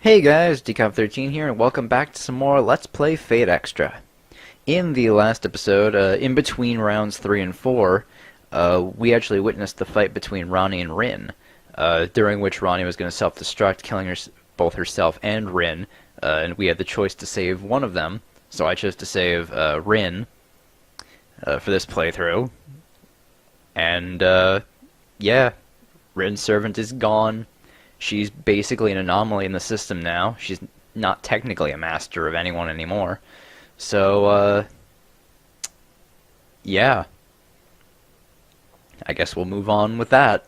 Hey guys, Decov13 here, and welcome back to some more Let's Play Fate Extra. In the last episode, in between rounds 3 and 4, we actually witnessed the fight between Ranni and Rin, during which Ranni was going to self-destruct, killing both herself and Rin, and we had the choice to save one of them, so I chose to save Rin for this playthrough. And, yeah, Rin's servant is gone. She's basically an anomaly in the system now. She's not technically a master of anyone anymore. So, yeah. I guess we'll move on with that.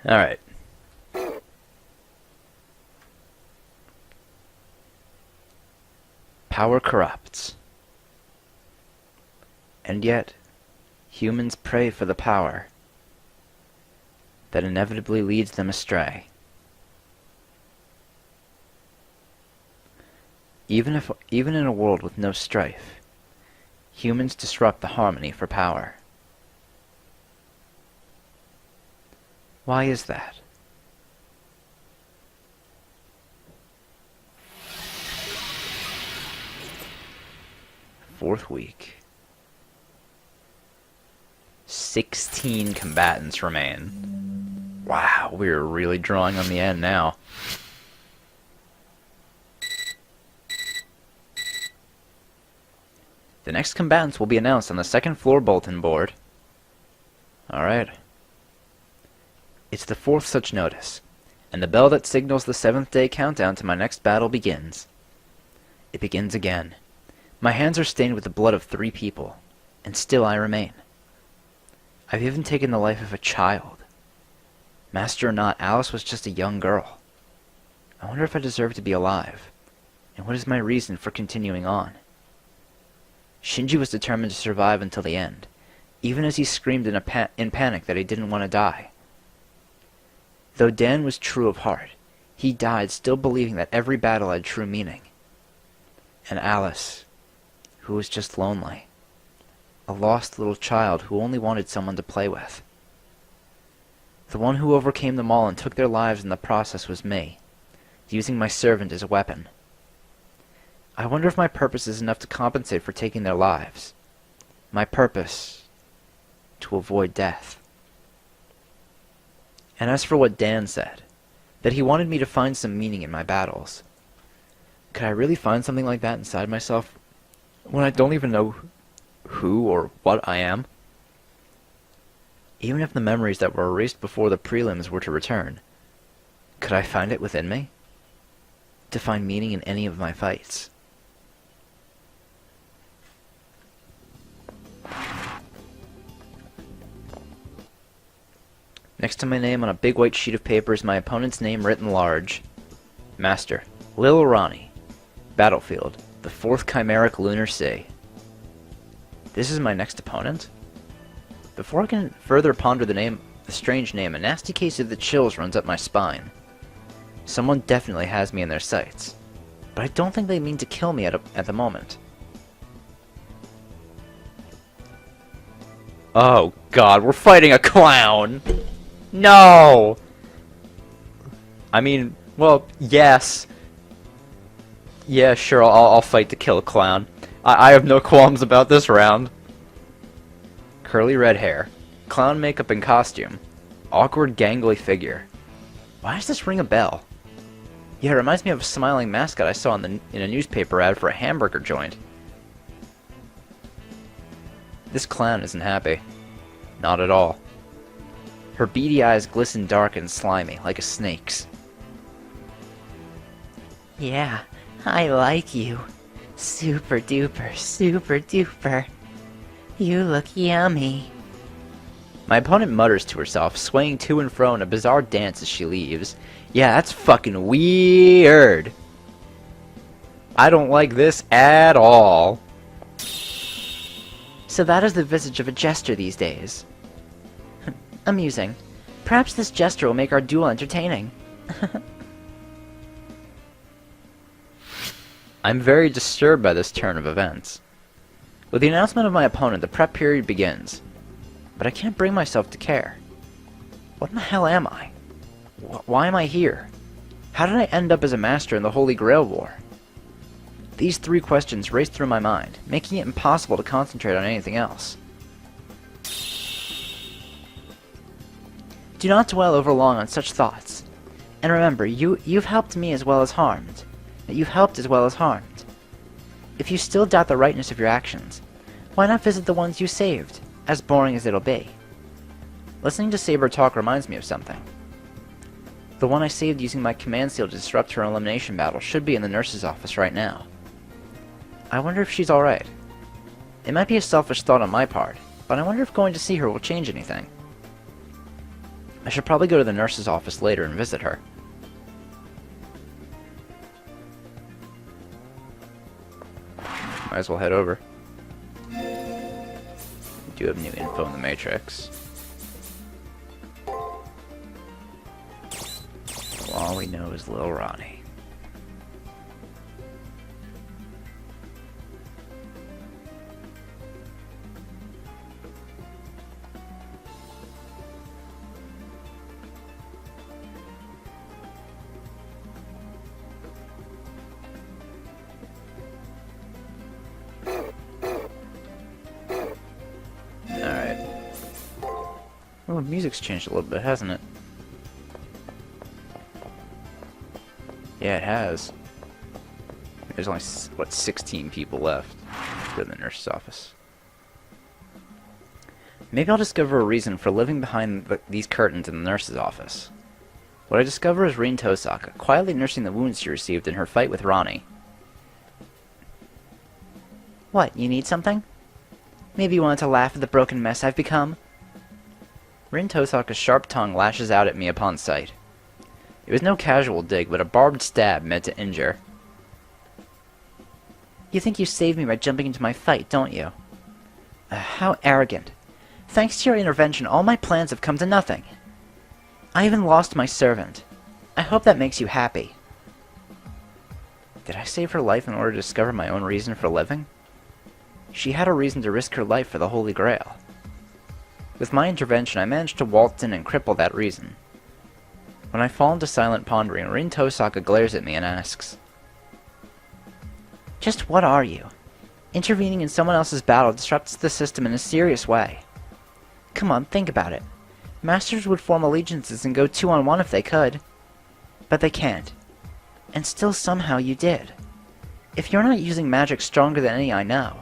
Alright. Power corrupts. And yet, humans pray for the power that inevitably leads them astray. Even in a world with no strife, humans disrupt the harmony for power. Why is that? Fourth week. 16 combatants remain. Wow, we're really drawing on the end now. The next combatants will be announced on the second floor bulletin board. Alright. It's the fourth such notice, and the bell that signals the 7th day countdown to my next battle begins. It begins again. My hands are stained with the blood of 3 people, and still I remain. I've even taken the life of a child. Master or not, Alice was just a young girl. I wonder if I deserve to be alive, and what is my reason for continuing on? Shinji was determined to survive until the end, even as he screamed in panic that he didn't want to die. Though Dan was true of heart, he died still believing that every battle had true meaning. And Alice, who was just lonely, a lost little child who only wanted someone to play with. The one who overcame them all and took their lives in the process was me, using my servant as a weapon. I wonder if my purpose is enough to compensate for taking their lives. My purpose, to avoid death. And as for what Dan said, that he wanted me to find some meaning in my battles, could I really find something like that inside myself when I don't even know who or what I am? Even if the memories that were erased before the prelims were to return, could I find it within me? To find meaning in any of my fights? Next to my name on a big white sheet of paper is my opponent's name written large. Master, Lil Ranni. Battlefield, the 4th Chimeric Lunar Sea. This is my next opponent? Before I can further ponder the strange name, a nasty case of the chills runs up my spine. Someone definitely has me in their sights, but I don't think they mean to kill me at the moment. Oh god, we're fighting a clown! No! I mean, well, yes. Yeah, sure, I'll fight to kill a clown. I have no qualms about this round. Curly red hair, clown makeup and costume, awkward gangly figure. Why does this ring a bell? Yeah, it reminds me of a smiling mascot I saw in a newspaper ad for a hamburger joint. This clown isn't happy. Not at all. Her beady eyes glisten dark and slimy, like a snake's. Yeah, I like you. Super duper, super duper. You look yummy. My opponent mutters to herself, swaying to and fro in a bizarre dance as she leaves. Yeah, that's fucking weird. I don't like this at all. So that is the visage of a jester these days. Amusing. Perhaps this jester will make our duel entertaining. I'm very disturbed by this turn of events. With the announcement of my opponent, the prep period begins. But I can't bring myself to care. What in the hell am I? Why am I here? How did I end up as a master in the Holy Grail War? These 3 questions raced through my mind, making it impossible to concentrate on anything else. Do not dwell over long on such thoughts. And remember, you've helped me as well as harmed. You've helped as well as harmed. If you still doubt the rightness of your actions, why not visit the ones you saved, as boring as it'll be? Listening to Saber talk reminds me of something. The one I saved using my command seal to disrupt her elimination battle should be in the nurse's office right now. I wonder if she's alright. It might be a selfish thought on my part, but I wonder if going to see her will change anything. I should probably go to the nurse's office later and visit her. Might as well head over. We do have new info in the Matrix. All we know is Lil Ronnie. Alright. Well, the music's changed a little bit, hasn't it? Yeah, it has. There's only, what, 16 people left. Let's go to the nurse's office. Maybe I'll discover a reason for living behind these curtains in the nurse's office. What I discover is Rin Tosaka, quietly nursing the wounds she received in her fight with Ronnie. What, you need something? Maybe you wanted to laugh at the broken mess I've become? Rin Tosaka's sharp tongue lashes out at me upon sight. It was no casual dig, but a barbed stab meant to injure. You think you saved me by jumping into my fight, don't you? How arrogant. Thanks to your intervention, all my plans have come to nothing. I even lost my servant. I hope that makes you happy. Did I save her life in order to discover my own reason for living? She had a reason to risk her life for the Holy Grail. With my intervention, I managed to waltz in and cripple that reason. When I fall into silent pondering, Rin Tosaka glares at me and asks, "Just what are you? Intervening in someone else's battle disrupts the system in a serious way. Come on, think about it. Masters would form allegiances and go 2-on-1 if they could. But they can't. And still somehow you did. If you're not using magic stronger than any I know,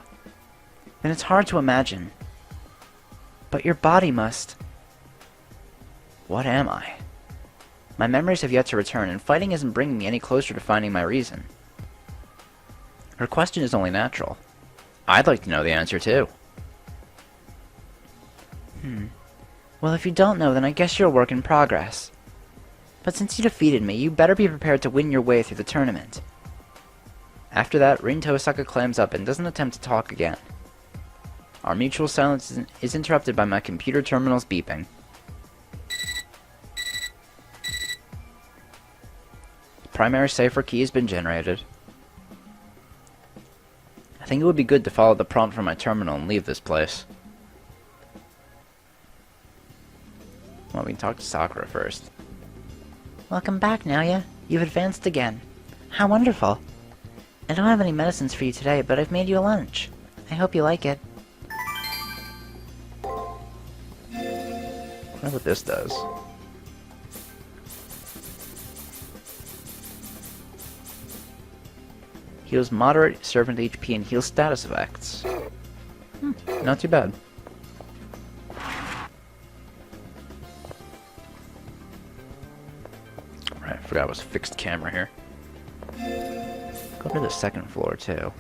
then it's hard to imagine. But your body must." What am I? My memories have yet to return, and fighting isn't bringing me any closer to finding my reason. Her question is only natural. I'd like to know the answer, too. Well, if you don't know, then I guess you're a work in progress. But since you defeated me, you better be prepared to win your way through the tournament. After that, Rin Tosaka clams up and doesn't attempt to talk again. Our mutual silence is interrupted by my computer terminal's beeping. Primary cipher key has been generated. I think it would be good to follow the prompt from my terminal and leave this place. Well, we can talk to Sakura first. Welcome back, Naoya. You've advanced again. How wonderful. I don't have any medicines for you today, but I've made you a lunch. I hope you like it. I wonder what this does. Heals moderate servant HP and heals status effects. Not too bad. Right, I forgot it was fixed camera here. Go to the second floor too.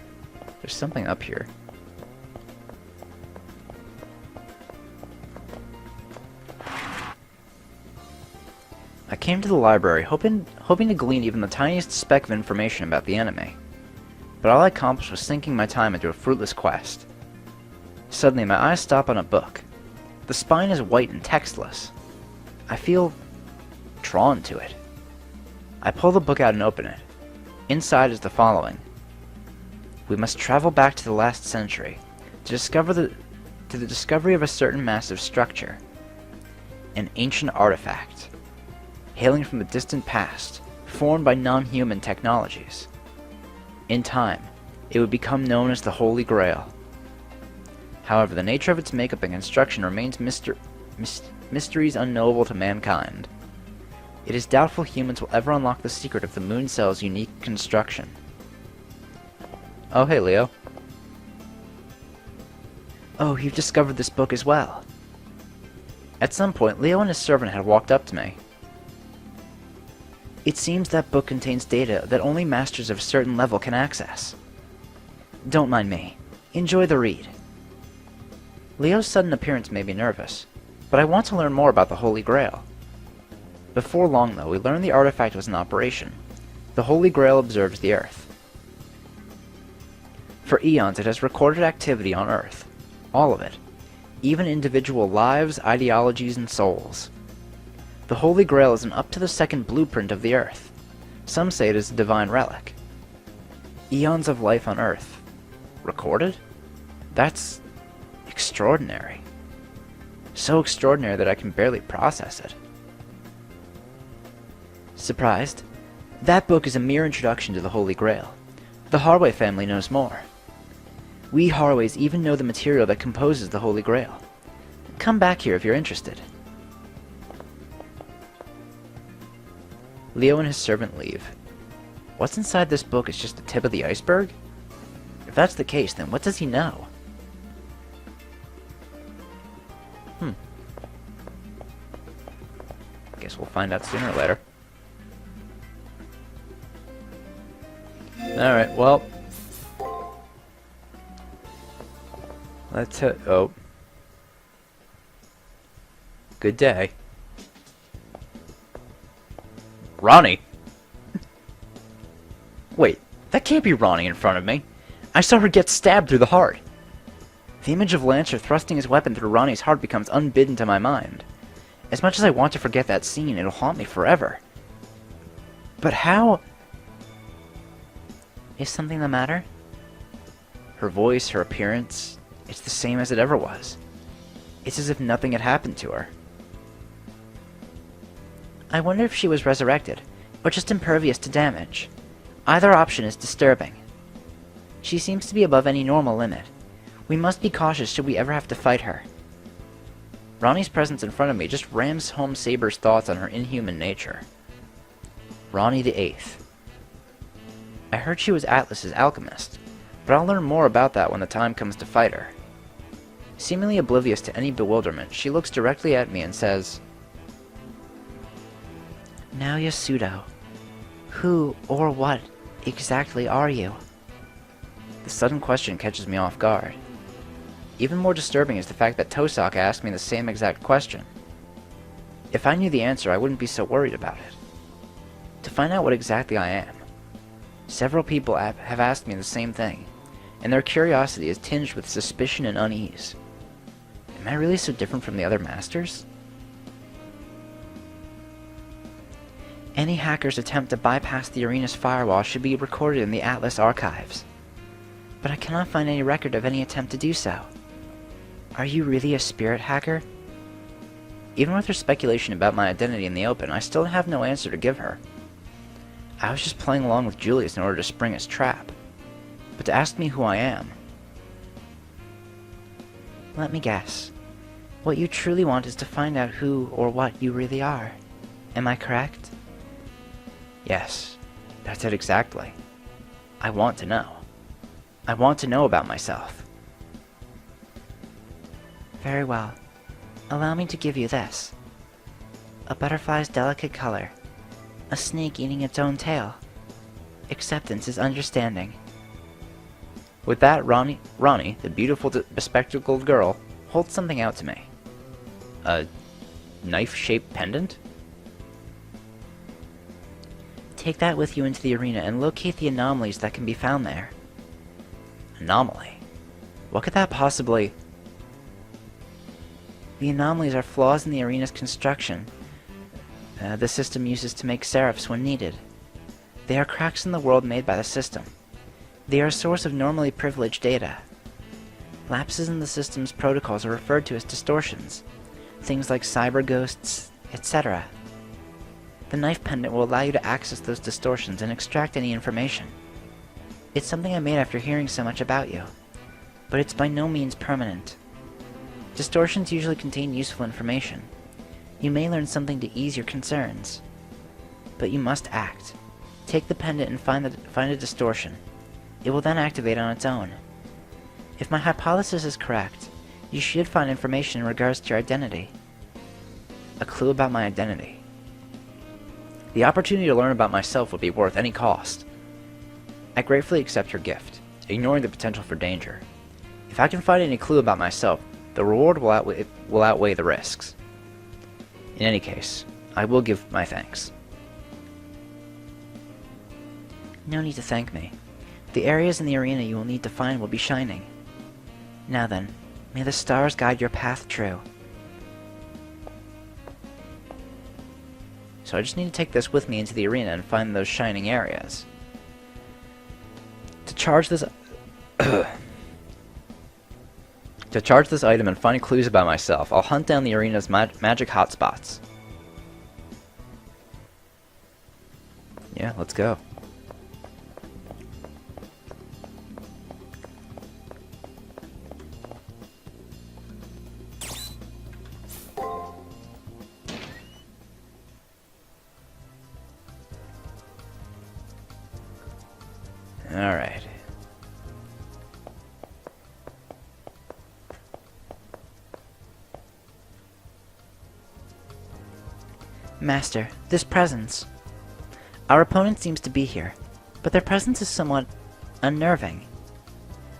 There's something up here. I came to the library hoping to glean even the tiniest speck of information about the enemy. But all I accomplished was sinking my time into a fruitless quest. Suddenly, my eyes stop on a book. The spine is white and textless. I feel drawn to it. I pull the book out and open it. Inside is the following. We must travel back to the last century to the discovery of a certain massive structure. An ancient artifact, hailing from the distant past, formed by non-human technologies. In time, it would become known as the Holy Grail. However, the nature of its makeup and construction remains mysteries unknowable to mankind. It is doubtful humans will ever unlock the secret of the moon cell's unique construction. Oh, hey, Leo. Oh, you've discovered this book as well. At some point, Leo and his servant had walked up to me. It seems that book contains data that only masters of a certain level can access. Don't mind me. Enjoy the read. Leo's sudden appearance made me nervous, but I want to learn more about the Holy Grail. Before long, though, we learned the artifact was in operation. The Holy Grail observes the Earth. For eons, it has recorded activity on Earth. All of it. Even individual lives, ideologies, and souls. The Holy Grail is an up-to-the-second blueprint of the Earth. Some say it is a divine relic. Eons of life on Earth. Recorded? That's extraordinary. So extraordinary that I can barely process it. Surprised? That book is a mere introduction to the Holy Grail. The Harway family knows more. We Harways even know the material that composes the Holy Grail. Come back here if you're interested. Leo and his servant leave. What's inside this book is just the tip of the iceberg? If that's the case, then what does he know? Guess we'll find out sooner or later. Alright, well. Let's oh. Good day. Ronnie! Wait, that can't be Ronnie in front of me. I saw her get stabbed through the heart. The image of Lancer thrusting his weapon through Ronnie's heart becomes unbidden to my mind. As much as I want to forget that scene, it'll haunt me forever. But how? Is something the matter? Her voice, her appearance, it's the same as it ever was. It's as if nothing had happened to her. I wonder if she was resurrected, or just impervious to damage. Either option is disturbing. She seems to be above any normal limit. We must be cautious should we ever have to fight her. Ronnie's presence in front of me just rams home Saber's thoughts on her inhuman nature. Ronnie the Eighth. I heard she was Atlas's alchemist, but I'll learn more about that when the time comes to fight her. Seemingly oblivious to any bewilderment, she looks directly at me and says, Now Yasudo, who or what exactly are you? The sudden question catches me off guard. Even more disturbing is the fact that Tosaka asked me the same exact question. If I knew the answer, I wouldn't be so worried about it. To find out what exactly I am. Several people have asked me the same thing, and their curiosity is tinged with suspicion and unease. Am I really so different from the other masters? Any hacker's attempt to bypass the arena's firewall should be recorded in the Atlas archives. But I cannot find any record of any attempt to do so. Are you really a spirit hacker? Even with her speculation about my identity in the open, I still have no answer to give her. I was just playing along with Julius in order to spring his trap. But to ask me who I am... Let me guess. What you truly want is to find out who or what you really are. Am I correct? Yes, that's it exactly. I want to know. I want to know about myself. Very well. Allow me to give you this. A butterfly's delicate color. A snake eating its own tail. Acceptance is understanding. With that, Ronnie, the beautiful, bespectacled girl, holds something out to me. A knife-shaped pendant? Take that with you into the arena and locate the anomalies that can be found there. Anomaly? What could that possibly... The anomalies are flaws in the arena's construction. The system uses to make seraphs when needed. They are cracks in the world made by the system. They are a source of normally privileged data. Lapses in the system's protocols are referred to as distortions. Things like cyber ghosts, etc. The knife pendant will allow you to access those distortions and extract any information. It's something I made after hearing so much about you, but it's by no means permanent. Distortions usually contain useful information. You may learn something to ease your concerns, but you must act. Take the pendant and find a distortion. It will then activate on its own. If my hypothesis is correct, you should find information in regards to your identity. A clue about my identity. The opportunity to learn about myself would be worth any cost. I gratefully accept your gift, ignoring the potential for danger. If I can find any clue about myself, the reward will outweigh the risks. In any case, I will give my thanks. No need to thank me. The areas in the arena you will need to find will be shining. Now then, may the stars guide your path true. So I just need to take this with me into the arena and find those shining areas. To charge this item and find clues about myself, I'll hunt down the arena's magic hotspots. Yeah, let's go. Alright. Master, this presence. Our opponent seems to be here, but their presence is somewhat unnerving.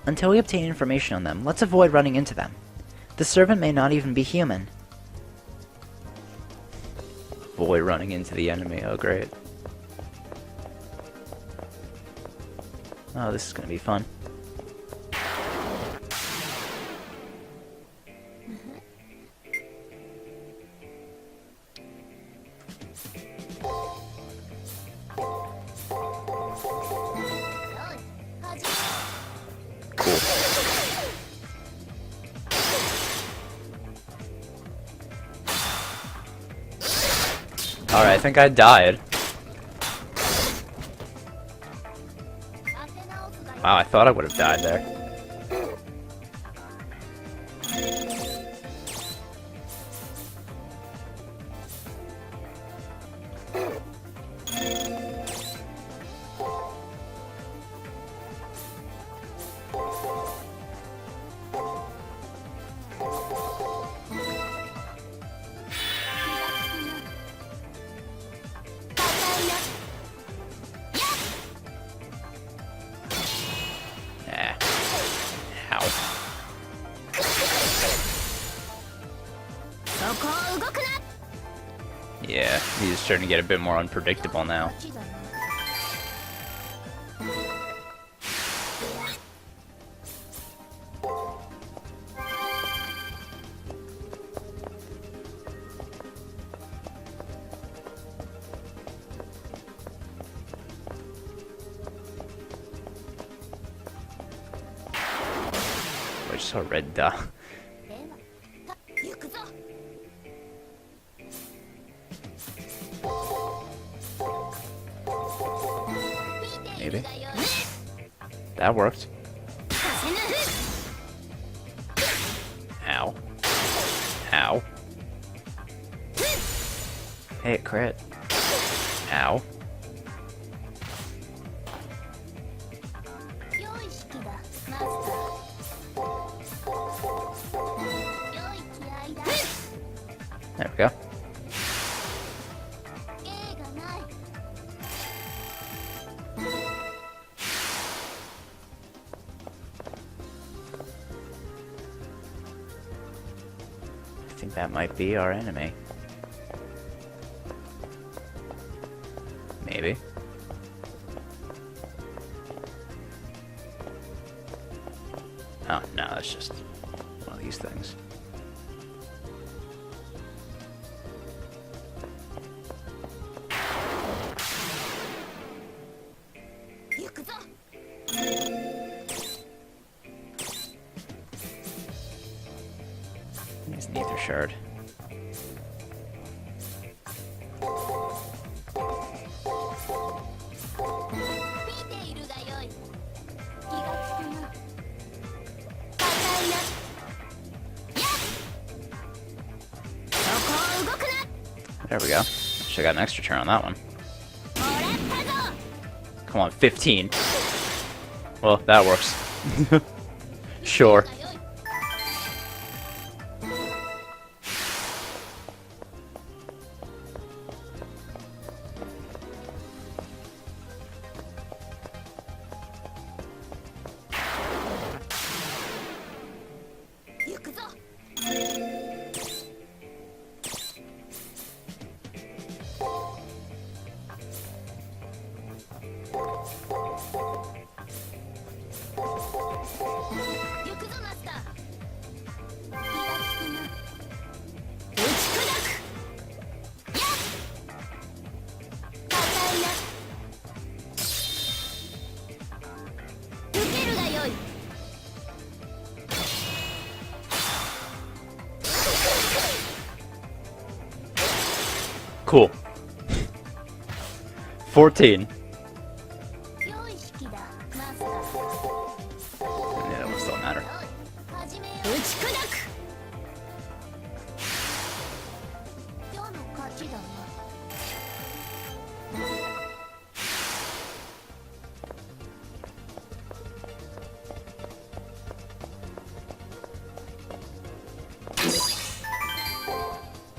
Until we obtain information on them, let's avoid running into them. The servant may not even be human. Avoid running into the enemy, oh great. Oh, this is gonna be fun. Cool. Alright, I think I died. Wow, I thought I would have died there. Yeah, he's starting to get a bit more unpredictable now. I just saw a red dot. Maybe. That worked. Ow. Ow. Hey, it crit. Ow. There we go. I think that might be our enemy. Maybe. Oh, no, that's just one of these things. It's an ether shard. There we go. Should've got an extra turn on that one. Come on, 15. Well, that works. Sure. Cool. 14. Yeah, that one still matter.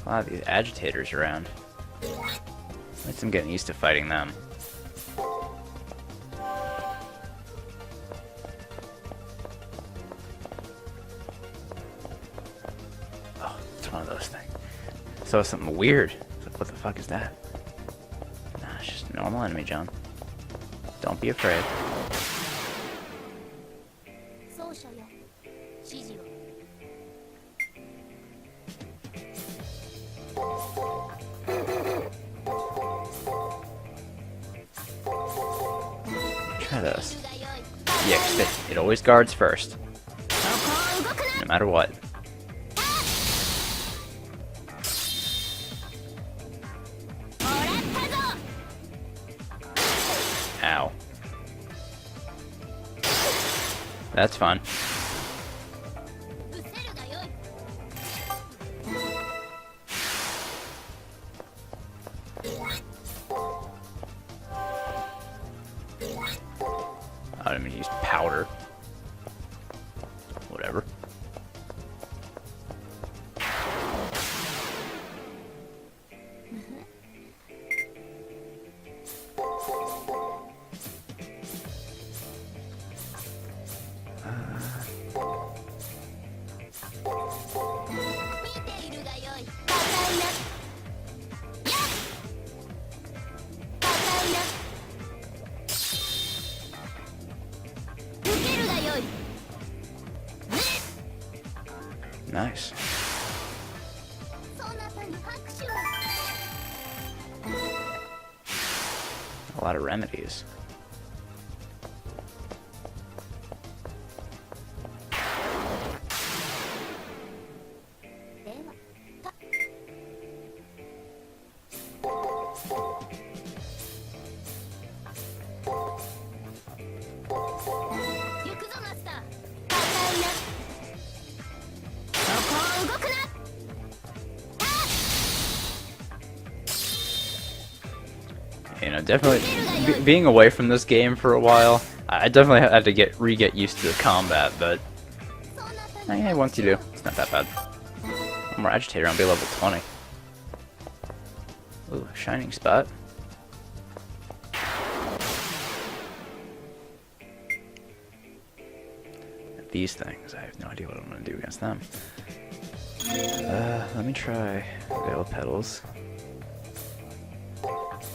A lot of these agitators around. At least I'm getting used to fighting them. Oh, it's one of those things. So something weird. It's like, what the fuck is that? Nah, it's just a normal enemy, John. Don't be afraid. Try this. Yeah, 'cause it always guards first. No matter what. Ow. That's fun. I'm gonna use powder. Whatever. Nice. A lot of remedies. You know, definitely being away from this game for a while, I definitely had to re-get used to the combat, but hey, once you do, it's not that bad. One more agitator, I'll be level 20. Ooh, shining spot. These things, I have no idea what I'm gonna do against them. Let me try Veil Petals.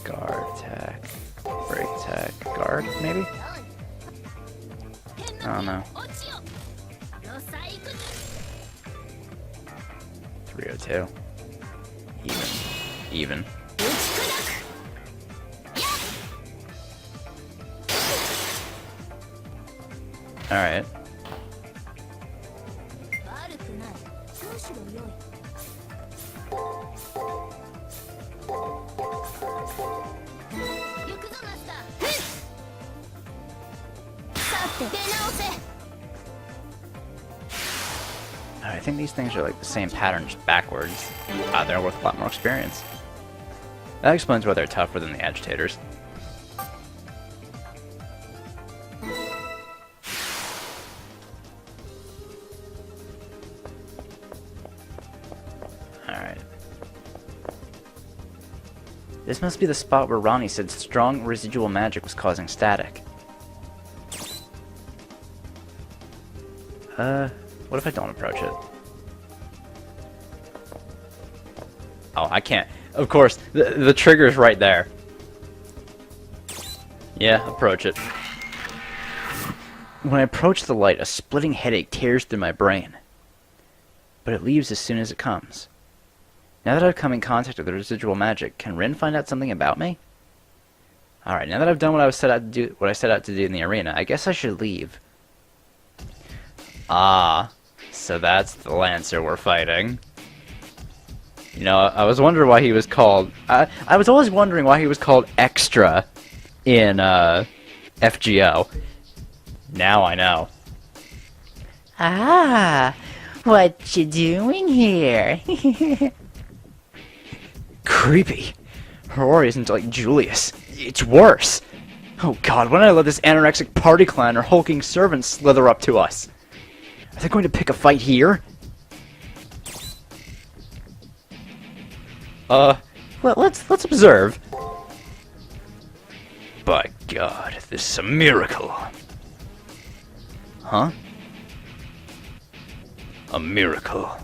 Guard attack, break attack, guard maybe? I don't know. 302. Even. Alright. I think these things are like the same pattern, just backwards. They're worth a lot more experience. That explains why they're tougher than the agitators. Alright. This must be the spot where Ronnie said strong residual magic was causing static. What if I don't approach it? Oh, I can't. Of course, the trigger's right there. Yeah, approach it. When I approach the light, a splitting headache tears through my brain. But it leaves as soon as it comes. Now that I've come in contact with the residual magic, can Rin find out something about me? Alright, now that I've done what I set out to do in the arena, I guess I should leave. Ah, so that's the Lancer we're fighting. You know, I was wondering why he was called... I was always wondering why he was called Extra in FGO. Now I know. Ah, what you doing here? Creepy. Rory isn't like Julius. It's worse. Oh god, when did I let this anorexic party clown or hulking servant slither up to us? Are they going to pick a fight here? Well, let's observe. By God, this is a miracle. Huh? A miracle.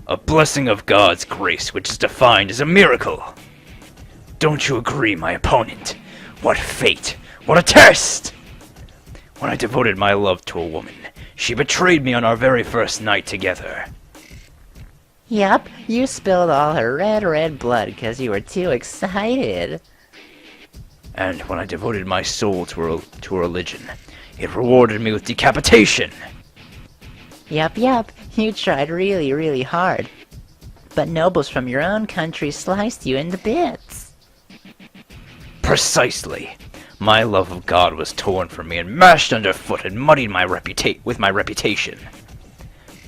A blessing of God's grace, which is defined as a miracle. Don't you agree, my opponent? What fate! What a test! When I devoted my love to a woman, she betrayed me on our very first night together. Yup, you spilled all her red blood because you were too excited. And when I devoted my soul to a religion, it rewarded me with decapitation. Yup, you tried really hard. But nobles from your own country sliced you into bits. Precisely. My love of God was torn from me and mashed underfoot and muddied with my reputation.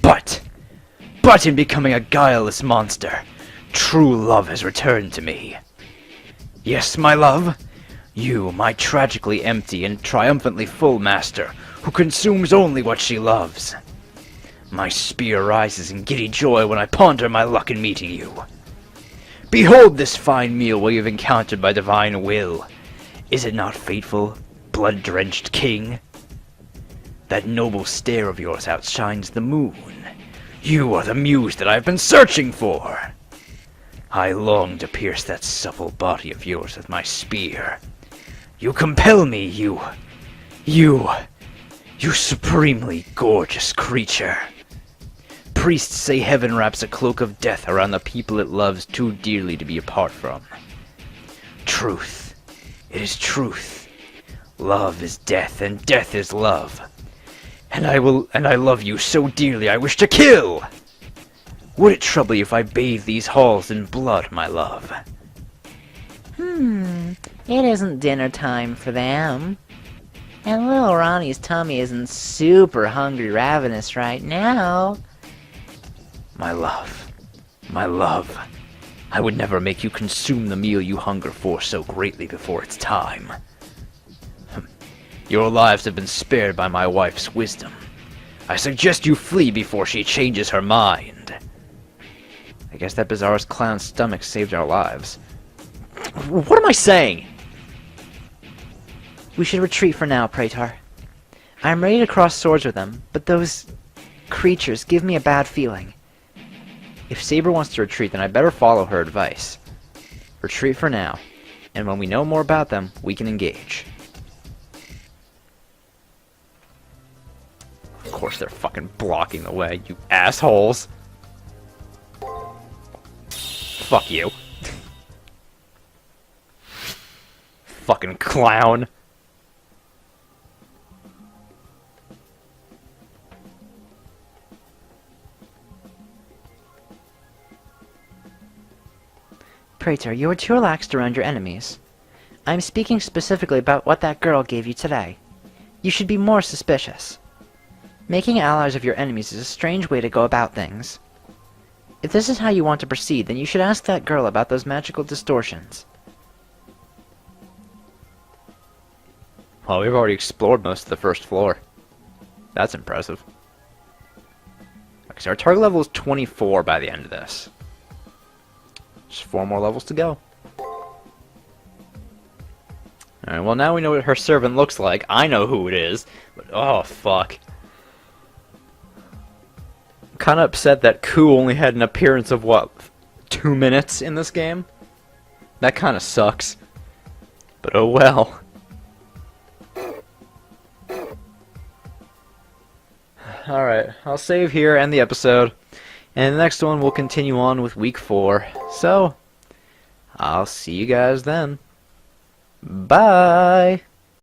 But in becoming a guileless monster, true love has returned to me. Yes, my love, you, my tragically empty and triumphantly full master, who consumes only what she loves. My spear rises in giddy joy when I ponder my luck in meeting you. Behold this fine meal where you've encountered my divine will. Is it not fateful, blood-drenched king? That noble stare of yours outshines the moon. You are the muse that I've been searching for. I long to pierce that supple body of yours with my spear. You compel me, you supremely gorgeous creature. Priests say heaven wraps a cloak of death around the people it loves too dearly to be apart from. Truth. It is truth. Love is death, and death is love. And I love you so dearly I wish to kill! Would it trouble you if I bathe these halls in blood, my love? It isn't dinner time for them. And little Ronnie's tummy isn't super hungry ravenous right now. My love, I would never make you consume the meal you hunger for so greatly before its time. Your lives have been spared by my wife's wisdom. I suggest you flee before she changes her mind. I guess that bizarre clown's stomach saved our lives. What am I saying? We should retreat for now, Praetor. I am ready to cross swords with them, but those creatures give me a bad feeling. If Saber wants to retreat, then I better follow her advice. Retreat for now, and when we know more about them, we can engage. Of course they're fucking blocking the way, you assholes. Fuck you. Fucking clown. Praetor, you are too relaxed around your enemies. I am speaking specifically about what that girl gave you today. You should be more suspicious. Making allies of your enemies is a strange way to go about things. If this is how you want to proceed, then you should ask that girl about those magical distortions. Well, we've already explored most of the first floor. That's impressive. Okay, so our target level is 24 by the end of this. Just 4 more levels to go. Alright, well now we know what her servant looks like. I know who it is. But, oh, fuck. I'm kinda upset that Ku only had an appearance of, what, 2 minutes in this game? That kinda sucks. But oh well. Alright, I'll save here, end the episode. And the next one we'll continue on with week 4. So, I'll see you guys then. Bye!